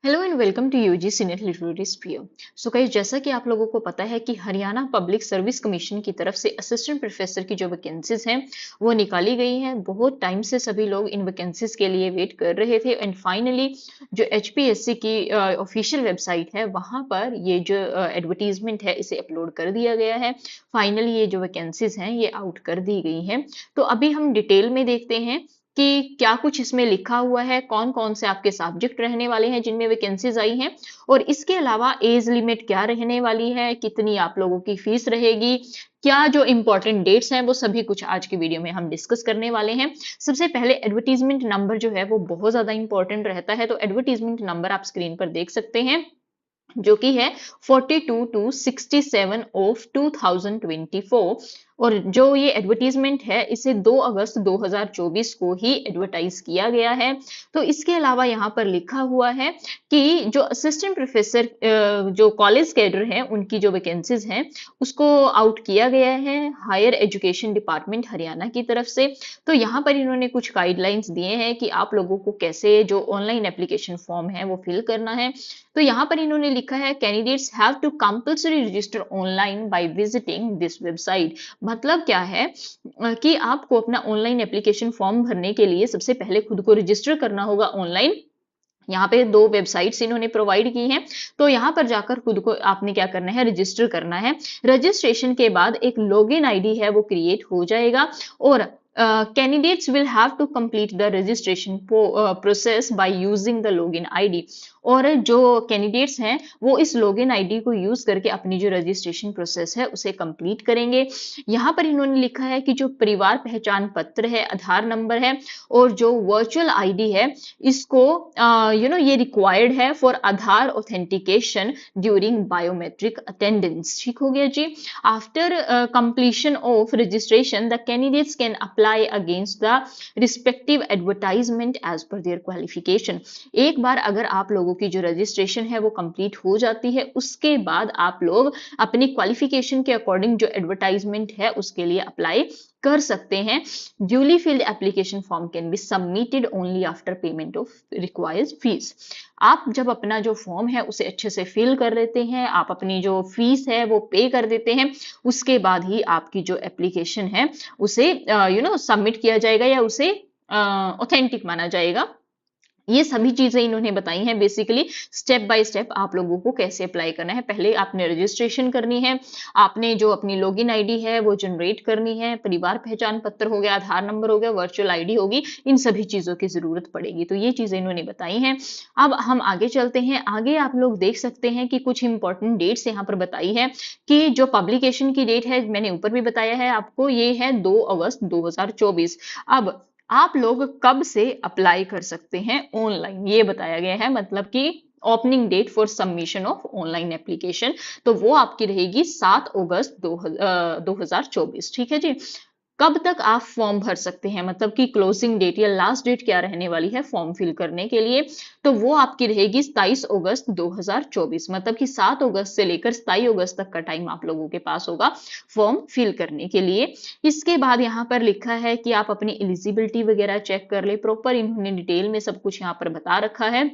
Hello and welcome to UGC NET literary sphere. So guys, जैसा कि आप लोगों को पता है कि हरियाणा पब्लिक सर्विस कमीशन की तरफ से असिस्टेंट प्रोफेसर की जो वैकेंसीज हैं वो निकाली गई हैं। बहुत टाइम से सभी लोग इन वैकेंसीज के लिए वेट कर रहे थे एंड फाइनली जो एचपीएससी की ऑफिशियल वेबसाइट है वहां पर ये जो एडवर्टीजमेंट है इसे अपलोड कर दिया गया है। फाइनली ये जो वैकेंसीज हैं ये आउट कर दी गई हैं। तो अभी हम डिटेल में देखते हैं कि क्या कुछ इसमें लिखा हुआ है, कौन कौन से आपके सब्जेक्ट रहने वाले हैं जिनमें वैकेंसीज आई हैं, और इसके अलावा एज लिमिट क्या रहने वाली है, कितनी आप लोगों की फीस रहेगी, क्या जो इंपॉर्टेंट डेट्स हैं वो सभी कुछ आज की वीडियो में हम डिस्कस करने वाले हैं। सबसे पहले एडवर्टीजमेंट नंबर जो है वो बहुत ज्यादा इंपॉर्टेंट रहता है, तो एडवर्टीजमेंट नंबर आप स्क्रीन पर देख सकते हैं जो कि है 42 to 67 ऑफ 2024। और जो ये एडवर्टीजमेंट है इसे 2 अगस्त 2024 को ही एडवर्टाइज किया गया है। तो इसके अलावा यहाँ पर लिखा हुआ है कि जो असिस्टेंट प्रोफेसर जो कॉलेज कैडर है उनकी जो वैकेंसीज हैं उसको आउट किया गया है हायर एजुकेशन डिपार्टमेंट हरियाणा की तरफ से। तो यहाँ पर इन्होंने कुछ गाइडलाइंस दिए हैं कि आप लोगों को कैसे जो ऑनलाइन एप्लीकेशन फॉर्म है वो फिल करना है। तो यहाँ पर इन्होंने लिखा है candidates have to compulsory register online by visiting this website. मतलब क्या है कि आपको अपना ऑनलाइन एप्लीकेशन फॉर्म भरने के लिए सबसे पहले खुद को रजिस्टर करना होगा ऑनलाइन। यहाँ पे 2 वेबसाइट्स इन्होंने प्रोवाइड की हैं। तो यहाँ पर जाकर खुद को आपने क्या करना है, रजिस्टर करना है। रजिस्ट्रेशन के बाद एक लॉगिन आईडी है वो क्रिएट हो जाएगा और candidates will have to complete the registration process by using the login ID। और जो कैंडिडेट्स हैं वो इस लॉगिन आईडी को यूज करके अपनी जो रजिस्ट्रेशन प्रोसेस है उसे कंप्लीट करेंगे। यहाँ पर इन्होंने लिखा है कि जो परिवार पहचान पत्र है, आधार नंबर है और जो वर्चुअल आईडी है इसको ये रिक्वायर्ड है for Aadhaar authentication during biometric attendance. ठीक हो गया जी। After completion of registration the candidates can apply against the respective advertisement as per their qualification. एक बार अगर आप लोगों की जो रजिस्ट्रेशन है वो कंप्लीट हो जाती है उसके बाद आप लोग अपनी क्वालिफिकेशन के अकॉर्डिंग जो एडवर्टाइजमेंट है उसके लिए अप्लाई कर सकते हैं। Duly field application form can be submitted only after payment of required fees. आप जब अपना जो फॉर्म है उसे अच्छे से फिल कर लेते हैं, आप अपनी जो फीस है वो पे कर देते हैं, उसके बाद ही आपकी जो एप्लीकेशन है उसे सबमिट किया जाएगा या उसे ऑथेंटिक माना जाएगा। ये सभी चीजें इन्होंने बताई हैं। बेसिकली स्टेप बाय स्टेप आप लोगों को कैसे अप्लाई करना है। पहले आपने रजिस्ट्रेशन करनी है, आपने जो अपनी लॉगिन आईडी है वो जनरेट करनी है, परिवार पहचान पत्र हो गया, आधार नंबर हो गया, वर्चुअल आईडी होगी, इन सभी चीजों की जरूरत पड़ेगी। तो ये चीजें इन्होंने बताई हैं। अब हम आगे चलते हैं। आगे आप लोग देख सकते हैं कि कुछ इंपॉर्टेंट डेट्स यहाँ पर बताई है कि जो पब्लिकेशन की डेट है मैंने ऊपर भी बताया है आपको, ये है 2 अगस्त 2024। अब आप लोग कब से अप्लाई कर सकते हैं ऑनलाइन ये बताया गया है, मतलब कि opening date for submission of online application तो वो आपकी रहेगी 7 अगस्त 2024। ठीक है जी। कब तक आप फॉर्म भर सकते हैं, मतलब कि क्लोजिंग डेट या लास्ट डेट क्या रहने वाली है फॉर्म फिल करने के लिए, तो वो आपकी रहेगी 27 अगस्त 2024। मतलब कि 7 अगस्त से लेकर 27 अगस्त तक का टाइम आप लोगों के पास होगा फॉर्म फिल करने के लिए। इसके बाद यहाँ पर लिखा है कि आप अपनी एलिजिबिलिटी वगैरह चेक कर ले। प्रॉपर इन्होंने डिटेल में सब कुछ यहाँ पर बता रखा है,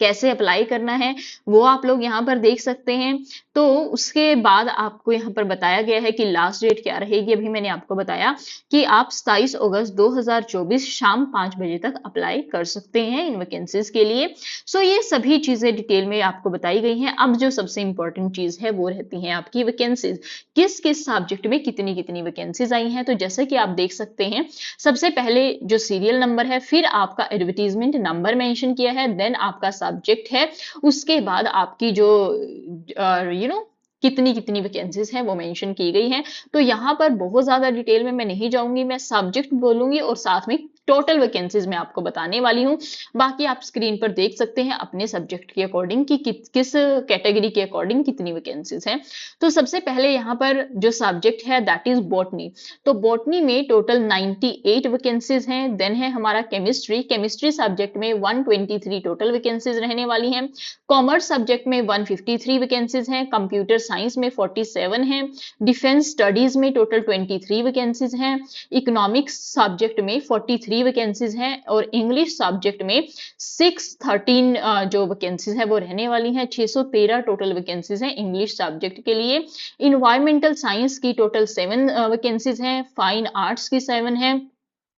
कैसे अप्लाई करना है वो आप लोग यहाँ पर देख सकते हैं। तो उसके बाद आपको यहाँ पर बताया गया है कि लास्ट डेट क्या रहेगी। अभी मैंने आपको बताया कि आप 27 अगस्त 2024 शाम 5 बजे तक अप्लाई कर सकते हैं इन वैकेंसीज के लिए। सो ये सभी चीजें डिटेल में आपको बताई गई हैं। अब जो सबसे इंपॉर्टेंट चीज है वो रहती है आपकी वैकेंसीज, किस किस सब्जेक्ट में कितनी कितनी वैकेंसीज आई हैं। तो जैसे कि आप देख सकते हैं सबसे पहले जो सीरियल नंबर है, फिर आपका एडवर्टीजमेंट नंबर मेंशन किया है, देन आपका सब्जेक्ट है, उसके बाद आपकी जो कितनी कितनी वैकेंसीज हैं वो मेंशन की गई हैं। तो यहाँ पर बहुत ज्यादा डिटेल में मैं नहीं जाऊंगी, मैं सब्जेक्ट बोलूंगी और साथ में टोटल वैकेंसीज मैं आपको बताने वाली हूँ। बाकी आप स्क्रीन पर देख सकते हैं अपने सब्जेक्ट के अकॉर्डिंग कि किस कैटेगरी के अकॉर्डिंग कितनी वैकेंसीज हैं। तो सबसे पहले यहाँ पर जो सब्जेक्ट है दैट इज बॉटनी। तो बॉटनी में टोटल 98 वैकेंसीज हैं। देन है हमारा केमिस्ट्री सब्जेक्ट में 123 टोटल वैकेंसीज रहने वाली हैं। कॉमर्स सब्जेक्ट में 153 वैकेंसीज हैं। कंप्यूटर साइंस में 47 हैं। डिफेंस स्टडीज में टोटल 23 वैकेंसीज हैं। इकोनॉमिक्स सब्जेक्ट में 43 3 वैकेंसीज हैं और इंग्लिश सब्जेक्ट में 613 जो वैकेंसीज है वो रहने वाली हैं। 613 टोटल वैकेंसीज हैं इंग्लिश सब्जेक्ट के लिए। इन्वायरमेंटल साइंस की टोटल 7 वैकेंसीज हैं, फाइन आर्ट्स की 7 है।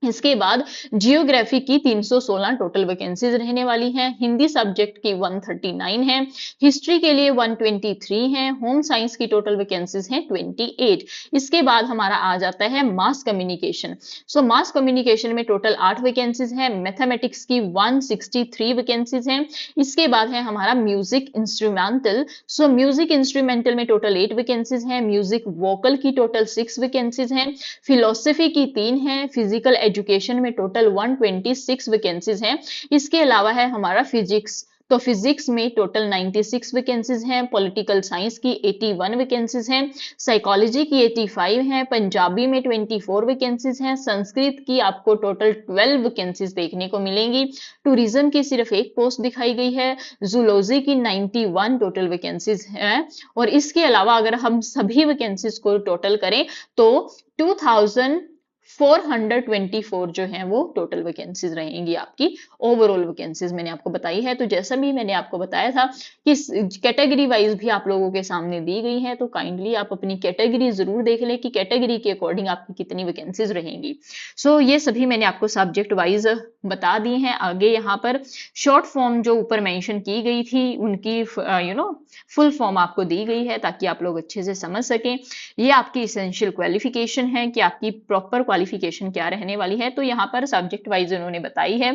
इसके बाद जियोग्राफी की 316 टोटल वैकेंसीज रहने वाली हैं। हिंदी सब्जेक्ट की 139 है, हिस्ट्री के लिए 123 है, होम साइंस की टोटल वैकेंसीज हैं 28। इसके बाद हमारा आ जाता है मास कम्युनिकेशन। सो मास कम्युनिकेशन में टोटल 8 वैकेंसीज हैं, मैथमेटिक्स की 163 वैकेंसीज हैं। इसके बाद है हमारा म्यूजिक इंस्ट्रूमेंटल। सो म्यूजिक इंस्ट्रूमेंटल में टोटल 8 वैकेंसीज हैं, म्यूजिक वोकल की टोटल 6 वैकेंसीज हैं, फिलोसफी की 3 है, फिजिकल एजुकेशन में टोटल 126 वैकेंसीज हैं। इसके अलावा है हमारा फिजिक्स, तो फिजिक्स में टोटल 96 वैकेंसीज हैं, पॉलिटिकल साइंस की 81 वैकेंसीज हैं, साइकोलॉजी की 85 हैं, पंजाबी में 24 वैकेंसीज हैं, संस्कृत की आपको टोटल 12 वैकेंसीज देखने को मिलेंगी, टूरिज्म की सिर्फ एक पोस्ट दिखाई गई है, जूलॉजी की 91 टोटल वैकेंसीज हैं। और इसके अलावा अगर हम सभी वैकेंसीज को टोटल करें तो 2424 जो है वो टोटल वैकेंसीज रहेंगी आपकी। ओवरऑल वैकेंसीज मैंने आपको बताई है। तो जैसा भी मैंने आपको बताया था कि कैटेगरी वाइज भी आप लोगों के सामने दी गई है, तो काइंडली आप अपनी कैटेगरी जरूर देख लें कि कैटेगरी के अकॉर्डिंग आपकी कितनी वैकेंसीज रहेंगी। सो ये सभी मैंने आपको सब्जेक्ट वाइज बता दी हैं। आगे यहाँ पर शॉर्ट फॉर्म जो ऊपर मेंशन की गई थी उनकी फुल फॉर्म आपको दी गई है ताकि आप लोग अच्छे से समझ सकें। ये आपकी इसेंशियल क्वालिफिकेशन है कि आपकी प्रॉपर क्वालिफिकेशन क्या रहने वाली है। तो यहाँ पर सब्जेक्ट वाइज उन्होंने बताई है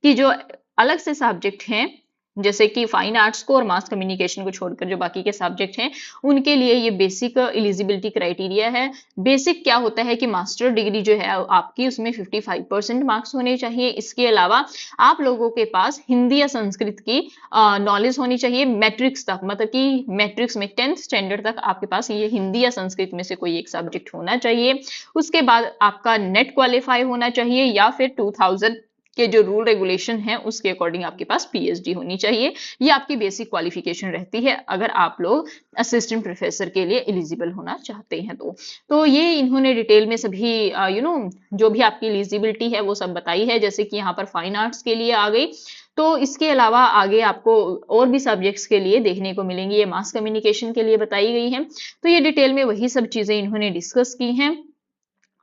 कि जो अलग से सब्जेक्ट हैं जैसे कि फाइन आर्ट्स को और मास कम्युनिकेशन को छोड़कर जो बाकी के सब्जेक्ट हैं उनके लिए ये बेसिक एलिजिबिलिटी क्राइटेरिया है। बेसिक क्या होता है कि मास्टर डिग्री जो है आपकी उसमें 55% मार्क्स होने चाहिए। इसके अलावा आप लोगों के पास हिंदी या संस्कृत की नॉलेज होनी चाहिए मैट्रिक्स तक, मतलब कि मैट्रिक्स में 10th स्टैंडर्ड तक आपके पास ये हिंदी या संस्कृत में से कोई एक सब्जेक्ट होना चाहिए। उसके बाद आपका नेट क्वालिफाई होना चाहिए या फिर 2000 के जो रूल रेगुलेशन है उसके अकॉर्डिंग आपके पास पीएचडी होनी चाहिए। ये आपकी बेसिक क्वालिफिकेशन रहती है अगर आप लोग असिस्टेंट प्रोफेसर के लिए एलिजिबल होना चाहते हैं। तो ये इन्होंने डिटेल में सभी जो भी आपकी एलिजिबिलिटी है वो सब बताई है। जैसे कि यहाँ पर फाइन आर्ट्स के लिए आ गई, तो इसके अलावा आगे आपको और भी सब्जेक्ट्स के लिए देखने को मिलेंगी। ये मास कम्युनिकेशन के लिए बताई गई है। तो ये डिटेल में वही सब चीजें इन्होंने डिस्कस की हैं।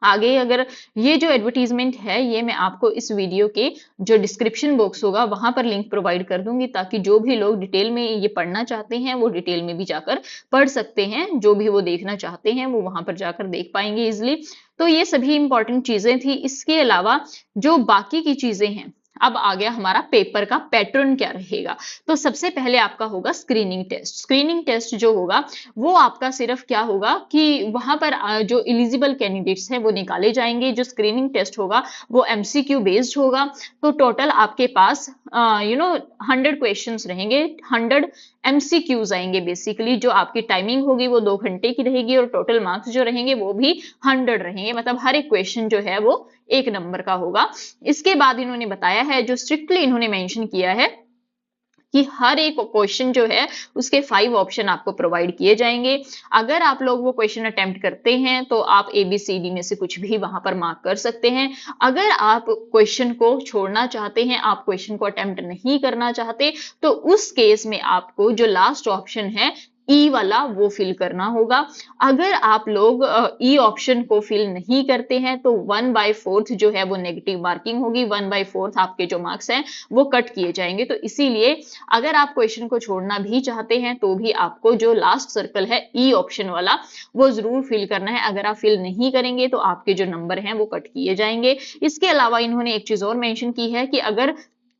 आगे अगर ये जो एडवर्टीजमेंट है ये मैं आपको इस वीडियो के जो डिस्क्रिप्शन बॉक्स होगा वहां पर लिंक प्रोवाइड कर दूंगी ताकि जो भी लोग डिटेल में ये पढ़ना चाहते हैं वो डिटेल में भी जाकर पढ़ सकते हैं। जो भी वो देखना चाहते हैं वो वहां पर जाकर देख पाएंगे इजिली। तो ये सभी इंपॉर्टेंट चीजें थी। इसके अलावा जो बाकी की चीजें हैं, अब आ गया हमारा पेपर का पैटर्न क्या रहेगा। तो सबसे पहले आपका होगा स्क्रीनिंग टेस्ट। स्क्रीनिंग टेस्ट जो होगा वो आपका सिर्फ क्या होगा कि वहां पर जो एलिजिबल कैंडिडेट्स हैं वो निकाले जाएंगे। जो स्क्रीनिंग टेस्ट होगा वो एमसीक्यू बेस्ड होगा। तो टोटल आपके पास 100 क्वेश्चंस रहेंगे, 100 एमसीक्यूज आएंगे। बेसिकली जो आपकी टाइमिंग होगी वो 2 घंटे की रहेगी और टोटल मार्क्स जो रहेंगे वो भी 100 रहेंगे, मतलब हर एक क्वेश्चन जो है वो 1 नंबर का होगा। इसके बाद इन्होंने बताया है, जो स्ट्रिक्टली इन्होंने मेंशन किया है कि हर एक क्वेश्चन जो है उसके 5 ऑप्शन आपको प्रोवाइड किए जाएंगे। अगर आप लोग वो क्वेश्चन अटेम्प्ट करते हैं तो आप ABCD में से कुछ भी वहां पर मार्क कर सकते हैं। अगर आप क्वेश्चन को छोड़ना चाहते हैं, आप क्वेश्चन को अटेम्प्ट नहीं करना चाहते, तो उस केस में आपको जो लास्ट ऑप्शन है ई वाला वो फिल करना होगा। अगर आप लोग ई ऑप्शन को फिल नहीं करते हैं तो 1/4 जो है वो नेगेटिव मार्किंग होगी, 1/4 आपके जो मार्क्स हैं वो कट किए जाएंगे। तो इसीलिए अगर आप क्वेश्चन को छोड़ना भी चाहते हैं तो भी आपको जो लास्ट सर्कल है ई ऑप्शन वाला वो जरूर फिल करना है। अगर आप फिल नहीं करेंगे तो आपके जो नंबर हैं वो कट किए जाएंगे। इसके अलावा इन्होंने एक चीज और मेंशन की है कि अगर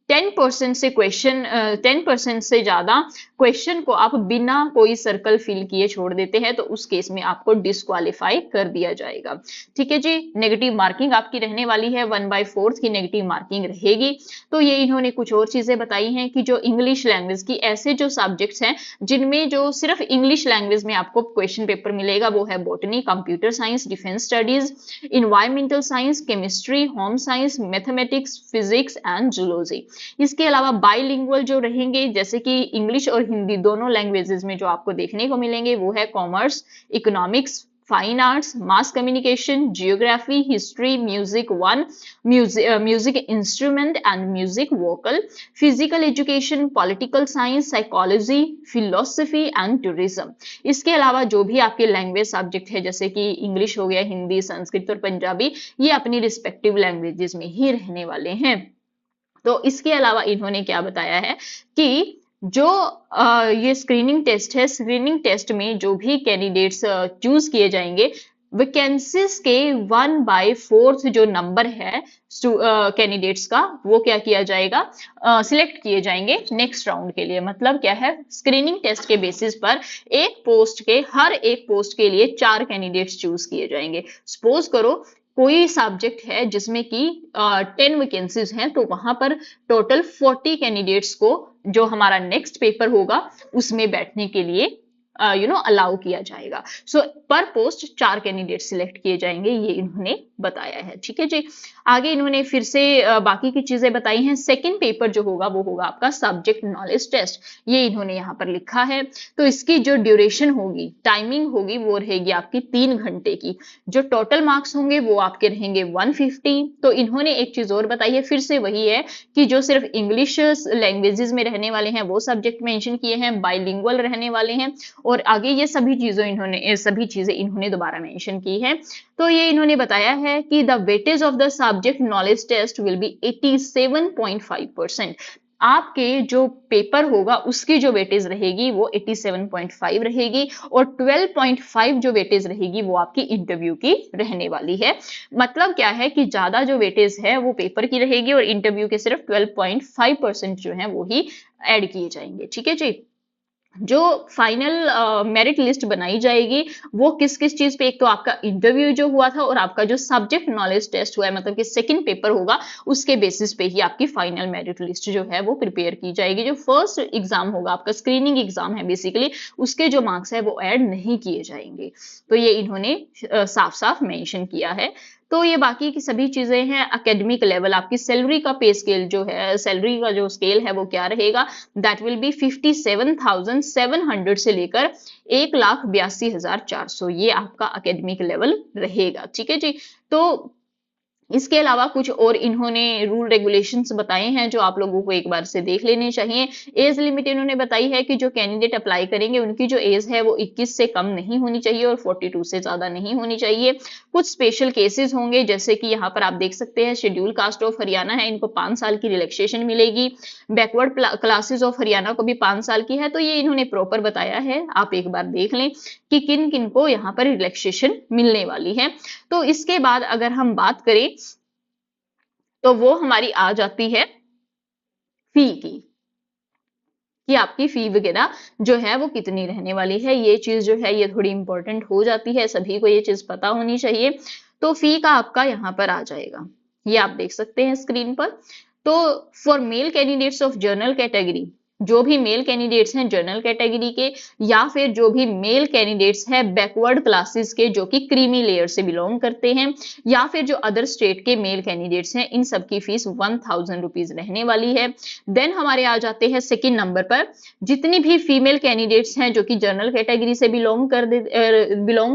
10% से ज्यादा क्वेश्चन को आप बिना कोई सर्कल फिल किए छोड़ देते हैं तो उस केस में आपको डिस्क्वालीफाई कर दिया जाएगा। ठीक है जी, नेगेटिव मार्किंग आपकी रहने वाली है, 1/4 की नेगेटिव मार्किंग रहेगी। तो ये इन्होंने कुछ और चीजें बताई हैं कि जो इंग्लिश लैंग्वेज की ऐसे जो सब्जेक्ट्स हैं जिनमें जो सिर्फ इंग्लिश लैंग्वेज में आपको क्वेश्चन पेपर मिलेगा वो है botany, computer science, defence studies, environmental science, chemistry, home science, mathematics, physics and zoology. इसके अलावा बाइलिंगुअल जो रहेंगे जैसे कि इंग्लिश और हिंदी दोनों लैंग्वेजेस में जो आपको देखने को मिलेंगे वो है commerce, economics, fine arts, mass communication, geography, history, music 1, music instrument and music vocal, physical education, political science, psychology, philosophy and tourism. इसके अलावा जो भी आपके लैंग्वेज सब्जेक्ट है जैसे कि इंग्लिश हो गया, हिंदी, संस्कृत और पंजाबी, ये अपनी रिस्पेक्टिव लैंग्वेजेस में ही रहने वाले हैं। तो इसके अलावा इन्होंने क्या बताया है कि जो ये स्क्रीनिंग टेस्ट है, स्क्रीनिंग टेस्ट में जो भी कैंडिडेट्स चूज किए जाएंगे, वैकेंसीज के 1/4 जो नंबर है कैंडिडेट्स का, वो क्या किया जाएगा, सिलेक्ट किए जाएंगे नेक्स्ट राउंड के लिए। मतलब क्या है, स्क्रीनिंग टेस्ट के बेसिस पर हर एक पोस्ट के लिए 4 कैंडिडेट्स चूज किए जाएंगे। सपोज करो कोई सब्जेक्ट है जिसमें कि 10 वैकेंसीज हैं, तो वहां पर टोटल 40 कैंडिडेट्स को जो हमारा नेक्स्ट पेपर होगा उसमें बैठने के लिए अलाउ किया जाएगा। सो पर पोस्ट 4 कैंडिडेट सिलेक्ट किए जाएंगे, ये इन्होंने बताया है। ठीक है जी। आगे इन्होंने फिर से बाकी की चीजें बताई हैं। सेकंड पेपर जो होगा वो होगा आपका सब्जेक्ट नॉलेज टेस्ट, ये इन्होंने यहाँ पर लिखा है। तो इसकी जो ड्यूरेशन होगी, टाइमिंग होगी, वो रहेगी आपकी 3 घंटे की। जो टोटल मार्क्स होंगे वो आपके रहेंगे 150। तो इन्होंने एक चीज और बताई है, फिर से वही है कि जो सिर्फ इंग्लिश लैंग्वेजेस में रहने वाले हैं वो सब्जेक्ट मेंशन किए हैं, बाइलिंगुअल रहने वाले हैं, और आगे ये सभी चीजें इन्होंने दोबारा मेंशन की है। तो ये इन्होंने बताया है कि the weightage of the subject knowledge test will be 87.5%। आपके जो पेपर होगा उसकी जो वेटेज रहेगी वो 87.5 रहेगी, और 12.5 जो वेटेज रहेगी वो आपकी इंटरव्यू की रहने वाली है। मतलब क्या है कि ज्यादा जो वेटेज है वो पेपर की रहेगी, और इंटरव्यू के सिर्फ 12.5% जो है वो ही ऐड किए जाएंगे। ठीक है जी। जो फाइनल मेरिट लिस्ट बनाई जाएगी वो किस किस चीज पे, एक तो आपका इंटरव्यू जो हुआ था और आपका जो सब्जेक्ट नॉलेज टेस्ट हुआ है, मतलब कि सेकंड पेपर होगा, उसके बेसिस पे ही आपकी फाइनल मेरिट लिस्ट जो है वो प्रिपेयर की जाएगी। जो फर्स्ट एग्जाम होगा आपका, स्क्रीनिंग एग्जाम है बेसिकली, उसके जो मार्क्स है वो ऐड नहीं किए जाएंगे। तो ये इन्होंने साफ साफ मेंशन किया है। तो ये बाकी की सभी चीजें हैं। एकेडमिक लेवल, आपकी सैलरी का पे स्केल जो है, सैलरी का जो स्केल है वो क्या रहेगा, दैट विल बी 57,700 से लेकर 1,82,400, ये आपका एकेडमिक लेवल रहेगा। ठीक है जी। तो इसके अलावा कुछ और इन्होंने रूल रेगुलेशंस बताए हैं जो आप लोगों को एक बार से देख लेने चाहिए। एज लिमिट इन्होंने बताई है कि जो कैंडिडेट अप्लाई करेंगे उनकी जो एज है वो 21 से कम नहीं होनी चाहिए और 42 से ज्यादा नहीं होनी चाहिए। कुछ स्पेशल केसेस होंगे, जैसे कि यहाँ पर आप देख सकते हैं शेड्यूल कास्ट ऑफ हरियाणा है, इनको 5 साल की रिलैक्सेशन मिलेगी। बैकवर्ड क्लासेस ऑफ हरियाणा को भी 5 साल की है। तो ये इन्होंने प्रॉपर बताया है, आप एक बार देख लें कि किन किन को यहाँ पर रिलैक्सेशन मिलने वाली है। तो इसके बाद अगर हम बात करें तो वो हमारी आ जाती है फी की, कि आपकी फी वगैरह जो है वो कितनी रहने वाली है। ये चीज जो है ये थोड़ी इंपॉर्टेंट हो जाती है, सभी को ये चीज पता होनी चाहिए। तो फी का आपका यहाँ पर आ जाएगा, ये आप देख सकते हैं स्क्रीन पर। तो for male candidates of general category, जो भी मेल कैंडिडेट्स हैं जनरल कैटेगरी के, या फिर जो भी मेल कैंडिडेट्स हैं बैकवर्ड क्लासेस के जो कि क्रीमी लेयर से बिलोंग करते हैं, या फिर जो अदर स्टेट के मेल कैंडिडेट्स हैं, इन सब की फीस 1000 रुपीज रहने वाली है। देन हमारे आ जाते हैं सेकंड नंबर पर, जितनी भी फीमेल कैंडिडेट्स हैं जो कि जनरल कैटेगरी से बिलोंग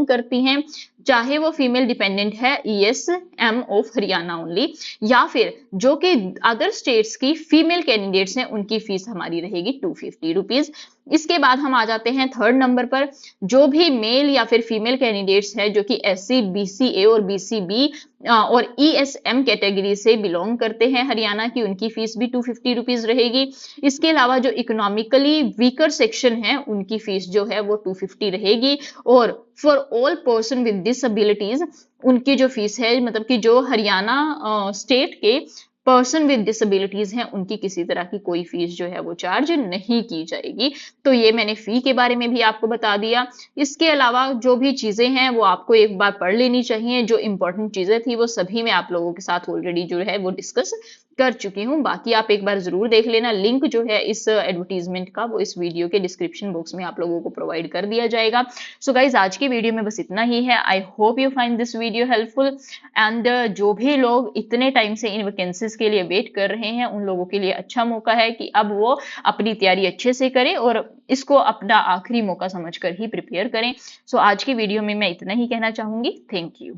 करती हैं, चाहे वो फीमेल डिपेंडेंट है ESM ऑफ हरियाणा ओनली, या फिर जो कि अदर स्टेट्स की फीमेल कैंडिडेट्स हैं, उनकी फीस हमारी रहेगी 250 रुपीज। इसके बाद हम आ जाते हैं थर्ड नंबर पर, जो भी मेल या फिर फीमेल कैंडिडेट्स हैं जो कि SC BCA और BCB और ESM कैटेगरी से बिलोंग करते हैं हरियाणा की, उनकी फीस भी 250 रुपीज रहेगी। इसके अलावा जो इकोनॉमिकली वीकर सेक्शन है उनकी फीस जो है वो 250 रहेगी। और for all person with disabilities, उनकी जो फीस है, मतलब कि जो हरियाणा स्टेट के पर्सन विद डिसेबिलिटीज हैं, उनकी किसी तरह की कोई फीस जो है वो चार्ज नहीं की जाएगी। तो ये मैंने फी के बारे में भी आपको बता दिया। इसके अलावा जो भी चीजें हैं वो आपको एक बार पढ़ लेनी चाहिए, जो इंपॉर्टेंट चीजें थी वो सभी मैं आप लोगों के साथ ऑलरेडी जो है वो डिस्कस कर चुकी हूँ। बाकी आप एक बार जरूर देख लेना, लिंक जो है इस एडवर्टीजमेंट का वो इस वीडियो के डिस्क्रिप्शन बॉक्स में आप लोगों को प्रोवाइड कर दिया जाएगा। सो गाइज आज की वीडियो में बस इतना ही है। I hope you find this video helpful and जो भी लोग इतने टाइम से इन वैकेंसीज के लिए वेट कर रहे हैं उन लोगों के लिए अच्छा मौका है कि अब वो अपनी तैयारी अच्छे से करें और इसको अपना आखिरी मौका समझकर ही प्रिपेयर करें। सो आज की वीडियो में मैं इतना ही कहना चाहूंगी। Thank you.